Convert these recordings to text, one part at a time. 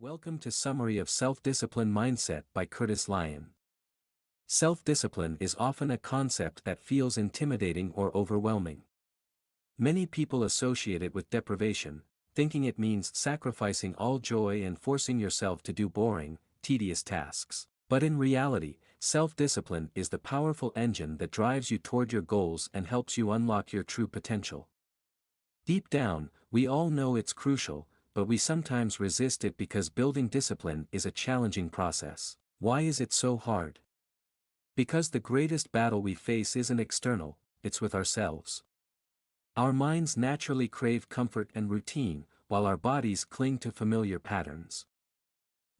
Welcome to Summary of Self-Discipline Mindset by Curtis Lyon. Self-discipline is often a concept that feels intimidating or overwhelming. Many people associate it with deprivation, thinking it means sacrificing all joy and forcing yourself to do boring, tedious tasks. But in reality, self-discipline is the powerful engine that drives you toward your goals and helps you unlock your true potential. Deep down, we all know it's crucial, but we sometimes resist it because building discipline is a challenging process. Why is it so hard? Because the greatest battle we face isn't external, it's with ourselves. Our minds naturally crave comfort and routine, while our bodies cling to familiar patterns.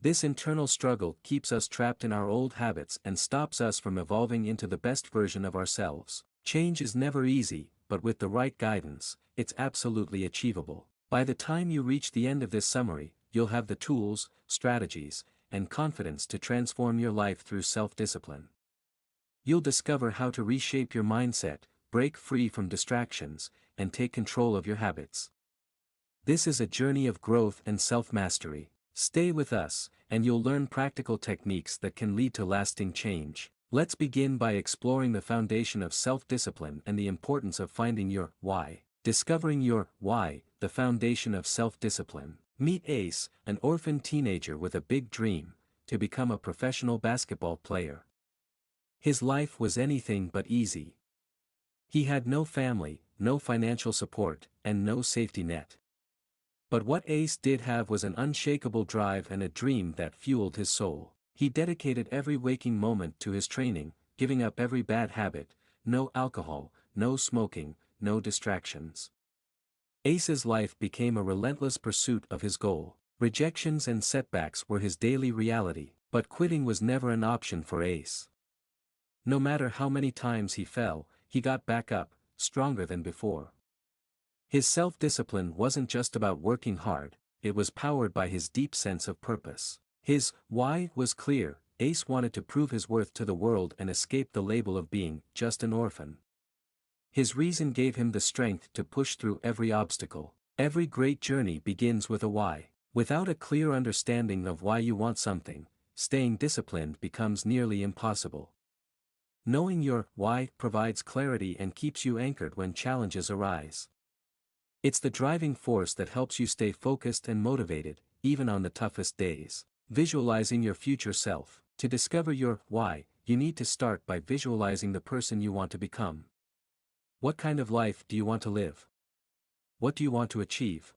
This internal struggle keeps us trapped in our old habits and stops us from evolving into the best version of ourselves. Change is never easy, but with the right guidance, it's absolutely achievable. By the time you reach the end of this summary, you'll have the tools, strategies, and confidence to transform your life through self-discipline. You'll discover how to reshape your mindset, break free from distractions, and take control of your habits. This is a journey of growth and self-mastery. Stay with us, and you'll learn practical techniques that can lead to lasting change. Let's begin by exploring the foundation of self-discipline and the importance of finding your why. Discovering your why, the foundation of self-discipline. Meet Ace, an orphan teenager with a big dream, to become a professional basketball player. His life was anything but easy. He had no family, no financial support, and no safety net. But what Ace did have was an unshakable drive and a dream that fueled his soul. He dedicated every waking moment to his training, giving up every bad habit, no alcohol, no smoking, no distractions. Ace's life became a relentless pursuit of his goal. Rejections and setbacks were his daily reality, but quitting was never an option for Ace. No matter how many times he fell, he got back up, stronger than before. His self-discipline wasn't just about working hard, it was powered by his deep sense of purpose. His why was clear: Ace wanted to prove his worth to the world and escape the label of being just an orphan. His reason gave him the strength to push through every obstacle. Every great journey begins with a why. Without a clear understanding of why you want something, staying disciplined becomes nearly impossible. Knowing your why provides clarity and keeps you anchored when challenges arise. It's the driving force that helps you stay focused and motivated, even on the toughest days. Visualizing your future self. To discover your why, you need to start by visualizing the person you want to become. What kind of life do you want to live? What do you want to achieve?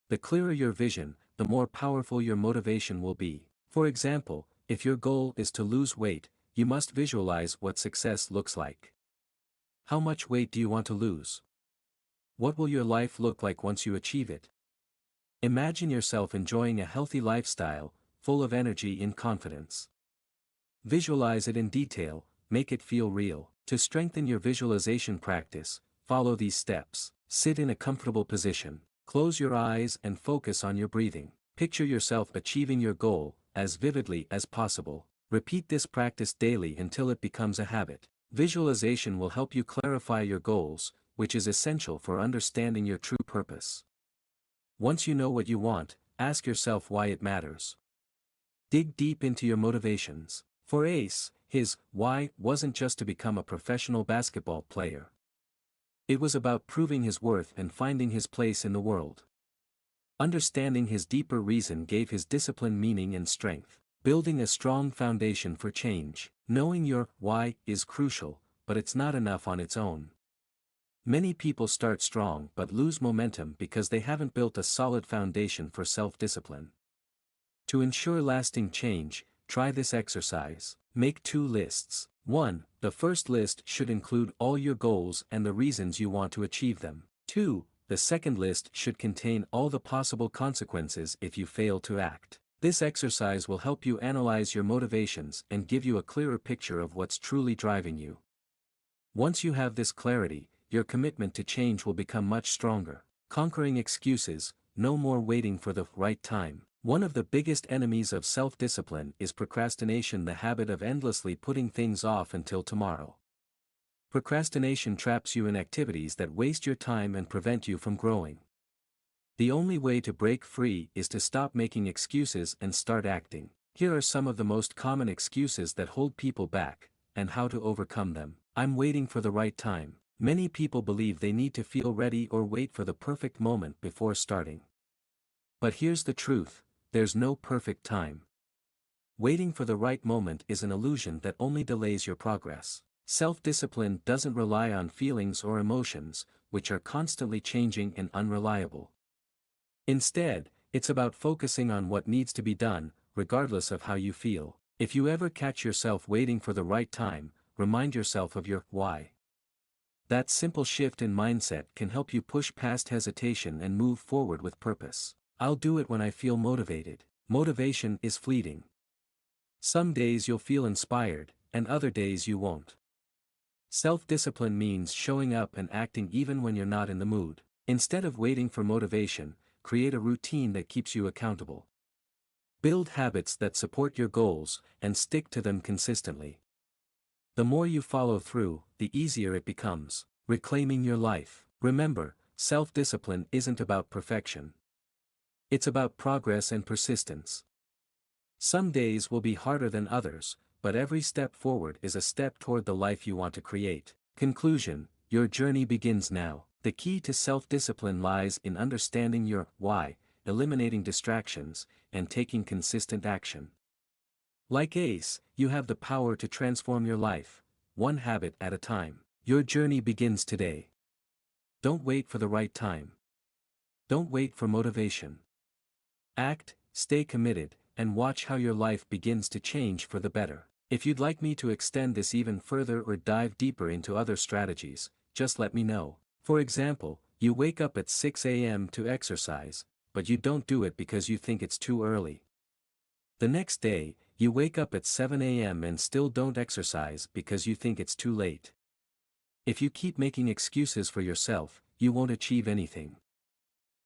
The clearer your vision, the more powerful your motivation will be. For example, if your goal is to lose weight, you must visualize what success looks like. How much weight do you want to lose? What will your life look like once you achieve it? Imagine yourself enjoying a healthy lifestyle, full of energy and confidence. Visualize it in detail, make it feel real. To strengthen your visualization practice, follow these steps. Sit in a comfortable position, close your eyes and focus on your breathing. Picture yourself achieving your goal, as vividly as possible. Repeat this practice daily until it becomes a habit. Visualization will help you clarify your goals, which is essential for understanding your true purpose. Once you know what you want, ask yourself why it matters. Dig deep into your motivations. For Ace, his why wasn't just to become a professional basketball player. It was about proving his worth and finding his place in the world. Understanding his deeper reason gave his discipline meaning and strength. Building a strong foundation for change. Knowing your why is crucial, but it's not enough on its own. Many people start strong but lose momentum because they haven't built a solid foundation for self-discipline. To ensure lasting change, try this exercise. Make 2 lists. 1. The first list should include all your goals and the reasons you want to achieve them. 2. The second list should contain all the possible consequences if you fail to act. This exercise will help you analyze your motivations and give you a clearer picture of what's truly driving you. Once you have this clarity, your commitment to change will become much stronger. Conquering excuses, no more waiting for the right time. One of the biggest enemies of self-discipline is procrastination, the habit of endlessly putting things off until tomorrow. Procrastination traps you in activities that waste your time and prevent you from growing. The only way to break free is to stop making excuses and start acting. Here are some of the most common excuses that hold people back, and how to overcome them. I'm waiting for the right time. Many people believe they need to feel ready or wait for the perfect moment before starting. But here's the truth, there's no perfect time. Waiting for the right moment is an illusion that only delays your progress. Self-discipline doesn't rely on feelings or emotions, which are constantly changing and unreliable. Instead, it's about focusing on what needs to be done, regardless of how you feel. If you ever catch yourself waiting for the right time, remind yourself of your why. That simple shift in mindset can help you push past hesitation and move forward with purpose. I'll do it when I feel motivated. Motivation is fleeting. Some days you'll feel inspired, and other days you won't. Self-discipline means showing up and acting even when you're not in the mood. Instead of waiting for motivation, create a routine that keeps you accountable. Build habits that support your goals, and stick to them consistently. The more you follow through, the easier it becomes. Reclaiming your life. Remember, self-discipline isn't about perfection. It's about progress and persistence. Some days will be harder than others, but every step forward is a step toward the life you want to create. Conclusion: your journey begins now. The key to self-discipline lies in understanding your why, eliminating distractions, and taking consistent action. Like Ace, you have the power to transform your life, one habit at a time. Your journey begins today. Don't wait for the right time. Don't wait for motivation. Act, stay committed, and watch how your life begins to change for the better. If you'd like me to extend this even further or dive deeper into other strategies, just let me know. For example, you wake up at 6 a.m. to exercise, but you don't do it because you think it's too early. The next day, you wake up at 7 a.m. and still don't exercise because you think it's too late. If you keep making excuses for yourself, you won't achieve anything.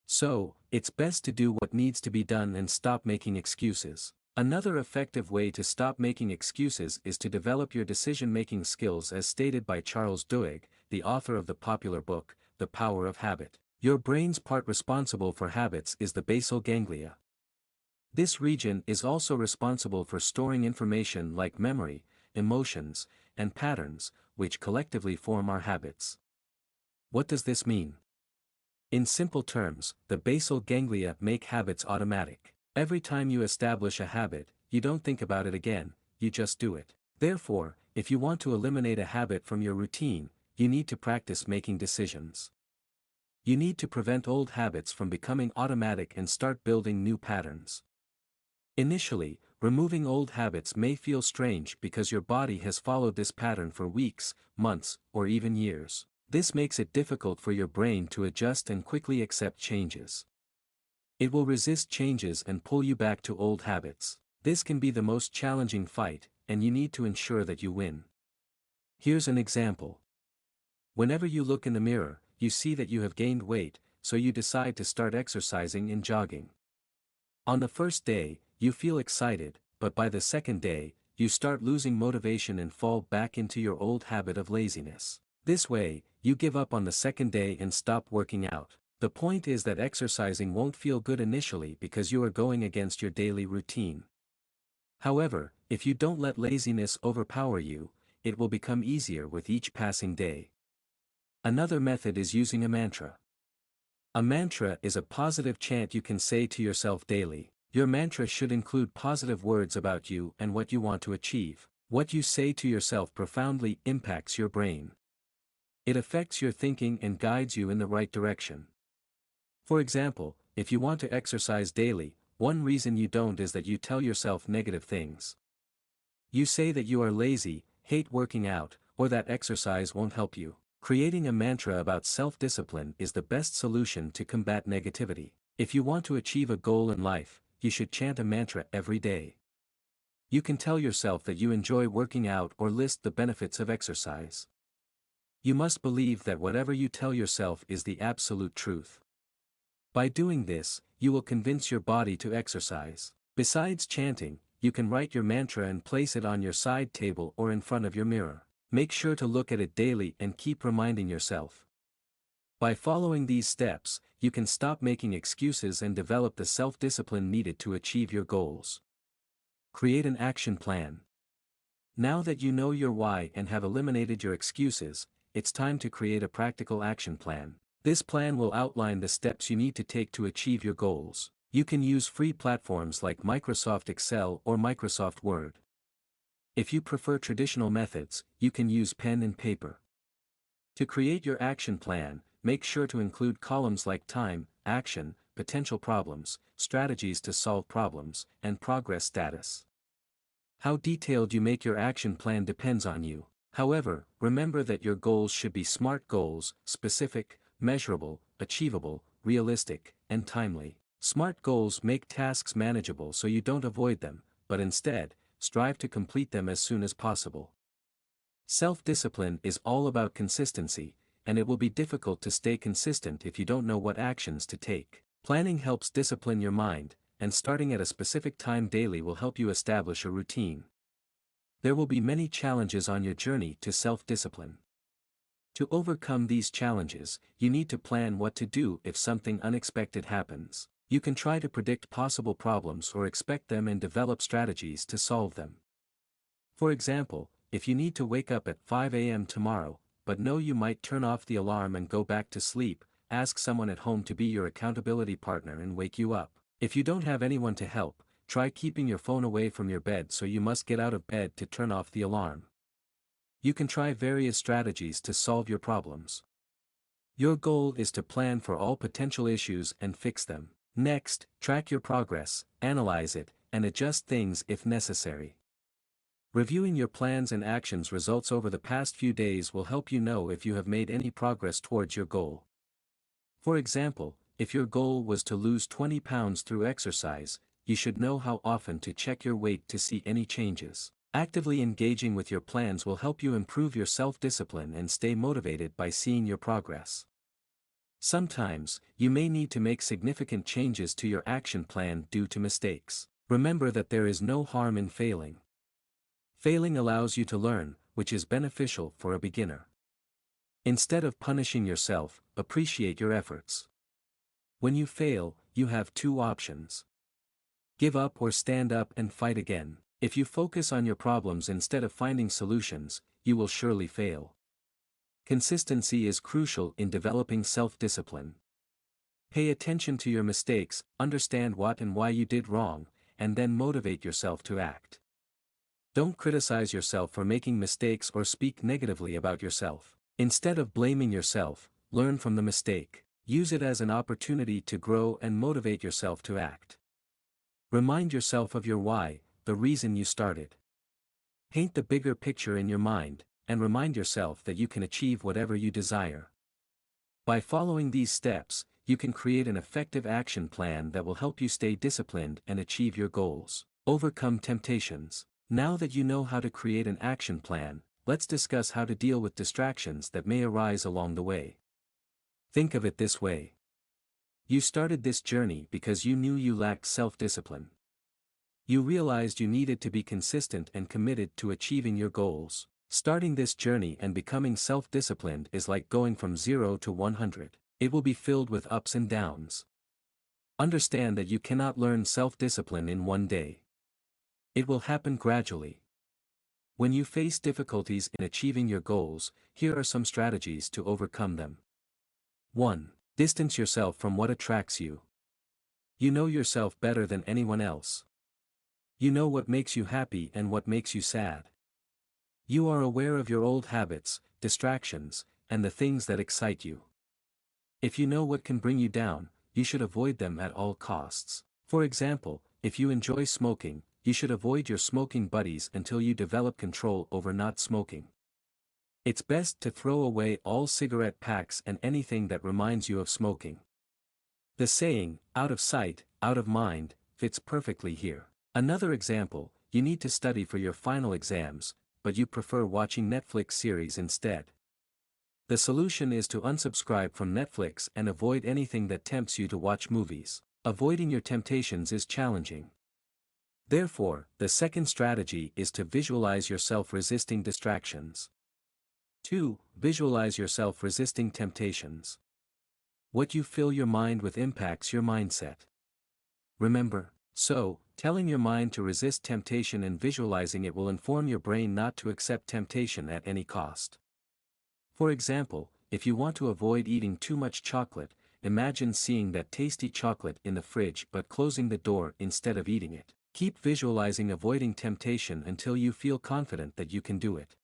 So, it's best to do what needs to be done and stop making excuses. Another effective way to stop making excuses is to develop your decision-making skills, as stated by Charles Duhigg, the author of the popular book, The Power of Habit. Your brain's part responsible for habits is the basal ganglia. This region is also responsible for storing information like memory, emotions, and patterns, which collectively form our habits. What does this mean? In simple terms, the basal ganglia make habits automatic. Every time you establish a habit, you don't think about it again, you just do it. Therefore, if you want to eliminate a habit from your routine, you need to practice making decisions. You need to prevent old habits from becoming automatic and start building new patterns. Initially, removing old habits may feel strange because your body has followed this pattern for weeks, months, or even years. This makes it difficult for your brain to adjust and quickly accept changes. It will resist changes and pull you back to old habits. This can be the most challenging fight, and you need to ensure that you win. Here's an example. Whenever you look in the mirror, you see that you have gained weight, so you decide to start exercising and jogging. On the first day, you feel excited, but by the second day, you start losing motivation and fall back into your old habit of laziness. This way, you give up on the second day and stop working out. The point is that exercising won't feel good initially because you are going against your daily routine. However, if you don't let laziness overpower you, it will become easier with each passing day. Another method is using a mantra. A mantra is a positive chant you can say to yourself daily. Your mantra should include positive words about you and what you want to achieve. What you say to yourself profoundly impacts your brain. It affects your thinking and guides you in the right direction. For example, if you want to exercise daily, one reason you don't is that you tell yourself negative things. You say that you are lazy, hate working out, or that exercise won't help you. Creating a mantra about self-discipline is the best solution to combat negativity. If you want to achieve a goal in life, you should chant a mantra every day. You can tell yourself that you enjoy working out or list the benefits of exercise. You must believe that whatever you tell yourself is the absolute truth. By doing this, you will convince your body to exercise. Besides chanting, you can write your mantra and place it on your side table or in front of your mirror. Make sure to look at it daily and keep reminding yourself. By following these steps, you can stop making excuses and develop the self-discipline needed to achieve your goals. Create an action plan. Now that you know your why and have eliminated your excuses, it's time to create a practical action plan. This plan will outline the steps you need to take to achieve your goals. You can use free platforms like Microsoft Excel or Microsoft Word. If you prefer traditional methods, you can use pen and paper. To create your action plan, make sure to include columns like time, action, potential problems, strategies to solve problems, and progress status. How detailed you make your action plan depends on you. However, remember that your goals should be SMART goals: specific, measurable, achievable, realistic, and timely. SMART goals make tasks manageable so you don't avoid them, but instead, strive to complete them as soon as possible. Self-discipline is all about consistency, and it will be difficult to stay consistent if you don't know what actions to take. Planning helps discipline your mind, and starting at a specific time daily will help you establish a routine. There will be many challenges on your journey to self-discipline. To overcome these challenges, you need to plan what to do if something unexpected happens. You can try to predict possible problems or expect them and develop strategies to solve them. For example, if you need to wake up at 5 a.m. tomorrow, but know you might turn off the alarm and go back to sleep, ask someone at home to be your accountability partner and wake you up. If you don't have anyone to help, try keeping your phone away from your bed so you must get out of bed to turn off the alarm. You can try various strategies to solve your problems. Your goal is to plan for all potential issues and fix them. Next, track your progress, analyze it, and adjust things if necessary. Reviewing your plans and actions results over the past few days will help you know if you have made any progress towards your goal. For example, if your goal was to lose 20 pounds through exercise, you should know how often to check your weight to see any changes. Actively engaging with your plans will help you improve your self-discipline and stay motivated by seeing your progress. Sometimes, you may need to make significant changes to your action plan due to mistakes. Remember that there is no harm in failing. Failing allows you to learn, which is beneficial for a beginner. Instead of punishing yourself, appreciate your efforts. When you fail, you have two options. Give up or stand up and fight again. If you focus on your problems instead of finding solutions, you will surely fail. Consistency is crucial in developing self-discipline. Pay attention to your mistakes, understand what and why you did wrong, and then motivate yourself to act. Don't criticize yourself for making mistakes or speak negatively about yourself. Instead of blaming yourself, learn from the mistake. Use it as an opportunity to grow and motivate yourself to act. Remind yourself of your why, the reason you started. Paint the bigger picture in your mind, and remind yourself that you can achieve whatever you desire. By following these steps, you can create an effective action plan that will help you stay disciplined and achieve your goals. Overcome temptations. Now that you know how to create an action plan, let's discuss how to deal with distractions that may arise along the way. Think of it this way. You started this journey because you knew you lacked self-discipline. You realized you needed to be consistent and committed to achieving your goals. Starting this journey and becoming self-disciplined is like going from 0 to 100. It will be filled with ups and downs. Understand that you cannot learn self-discipline in one day. It will happen gradually. When you face difficulties in achieving your goals, here are some strategies to overcome them. 1. Distance yourself from what attracts you. You know yourself better than anyone else. You know what makes you happy and what makes you sad. You are aware of your old habits, distractions, and the things that excite you. If you know what can bring you down, you should avoid them at all costs. For example, if you enjoy smoking, you should avoid your smoking buddies until you develop control over not smoking. It's best to throw away all cigarette packs and anything that reminds you of smoking. The saying, out of sight, out of mind, fits perfectly here. Another example, you need to study for your final exams, but you prefer watching Netflix series instead. The solution is to unsubscribe from Netflix and avoid anything that tempts you to watch movies. Avoiding your temptations is challenging. Therefore, the second strategy is to visualize yourself resisting distractions. 2. Visualize yourself resisting temptations. What you fill your mind with impacts your mindset. Remember, so, telling your mind to resist temptation and visualizing it will inform your brain not to accept temptation at any cost. For example, if you want to avoid eating too much chocolate, imagine seeing that tasty chocolate in the fridge but closing the door instead of eating it. Keep visualizing avoiding temptation until you feel confident that you can do it.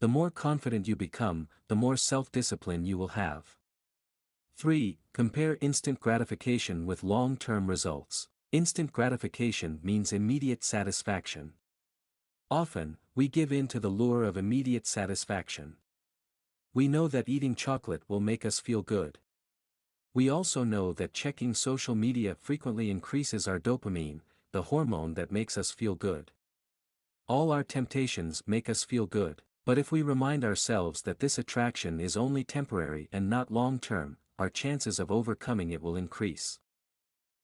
The more confident you become, the more self-discipline you will have. 3. Compare instant gratification with long-term results. Instant gratification means immediate satisfaction. Often, we give in to the lure of immediate satisfaction. We know that eating chocolate will make us feel good. We also know that checking social media frequently increases our dopamine, the hormone that makes us feel good. All our temptations make us feel good, but if we remind ourselves that this attraction is only temporary and not long-term, our chances of overcoming it will increase.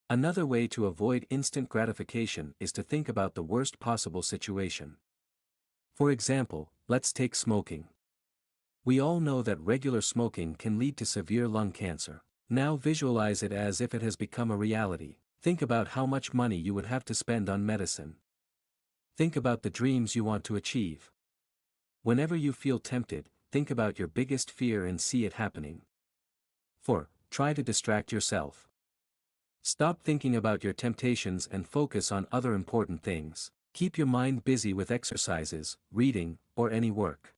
Another way to avoid instant gratification is to think about the worst possible situation. For example, let's take smoking. We all know that regular smoking can lead to severe lung cancer. Now visualize it as if it has become a reality. Think about how much money you would have to spend on medicine. Think about the dreams you want to achieve. Whenever you feel tempted, think about your biggest fear and see it happening. 4. Try to distract yourself. Stop thinking about your temptations and focus on other important things. Keep your mind busy with exercises, reading, or any work.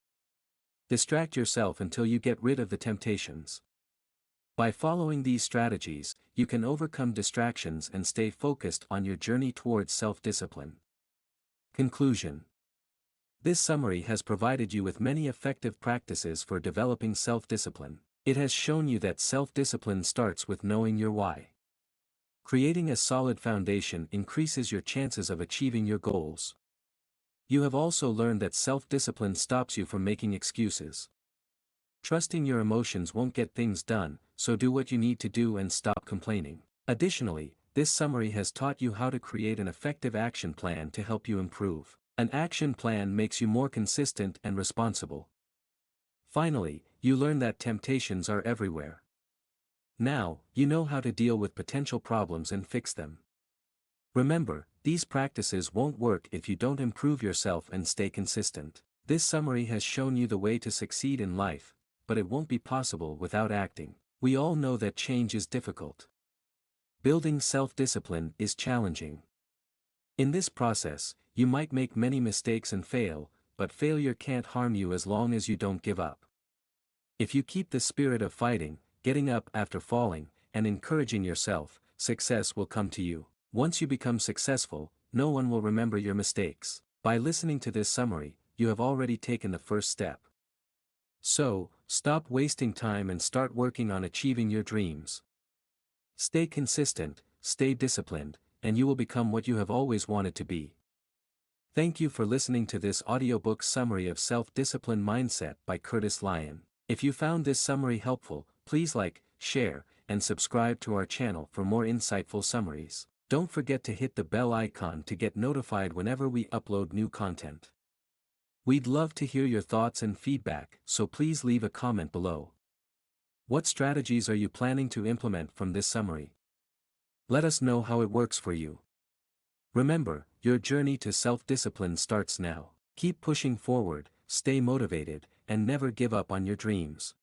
Distract yourself until you get rid of the temptations. By following these strategies, you can overcome distractions and stay focused on your journey towards self-discipline. Conclusion. This summary has provided you with many effective practices for developing self-discipline. It has shown you that self-discipline starts with knowing your why. Creating a solid foundation increases your chances of achieving your goals. You have also learned that self-discipline stops you from making excuses. Trusting your emotions won't get things done, so do what you need to do and stop complaining. Additionally, this summary has taught you how to create an effective action plan to help you improve. An action plan makes you more consistent and responsible. Finally, you learn that temptations are everywhere. Now, you know how to deal with potential problems and fix them. Remember, these practices won't work if you don't improve yourself and stay consistent. This summary has shown you the way to succeed in life, but it won't be possible without acting. We all know that change is difficult. Building self-discipline is challenging. In this process, you might make many mistakes and fail, but failure can't harm you as long as you don't give up. If you keep the spirit of fighting, getting up after falling, and encouraging yourself, success will come to you. Once you become successful, no one will remember your mistakes. By listening to this summary, you have already taken the first step. So, stop wasting time and start working on achieving your dreams. Stay consistent, stay disciplined, and you will become what you have always wanted to be. Thank you for listening to this audiobook summary of Self-Discipline Mindset by Curtis Lyon. If you found this summary helpful, please like, share, and subscribe to our channel for more insightful summaries. Don't forget to hit the bell icon to get notified whenever we upload new content. We'd love to hear your thoughts and feedback, so please leave a comment below. What strategies are you planning to implement from this summary? Let us know how it works for you. Remember, your journey to self-discipline starts now. Keep pushing forward, stay motivated, and never give up on your dreams.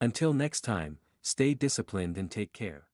Until next time, stay disciplined and take care.